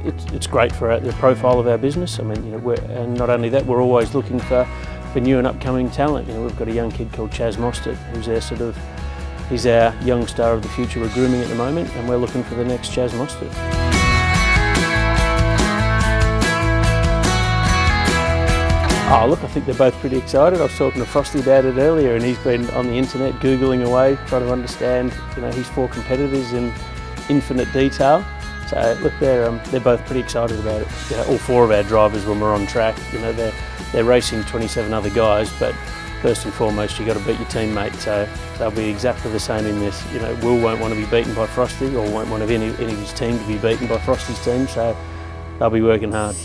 it's great for the profile of our business. I mean, you know, and not only that, we're always looking for new and upcoming talent. You know, we've got a young kid called Chaz Mostert, who's he's our young star of the future we're grooming at the moment, and we're looking for the next Chaz Mostert. Oh look, I think they're both pretty excited. I was talking to Frosty about it earlier, and he's been on the internet Googling away, trying to understand, you know, his 4 competitors in infinite detail. So look, they're both pretty excited about it. You know, all 4 of our drivers, when we're on track, you know, they're racing 27 other guys, but first and foremost, you've got to beat your teammate. So they'll be exactly the same in this. You know, Will won't want to be beaten by Frosty, or won't want any of his team to be beaten by Frosty's team. So they'll be working hard.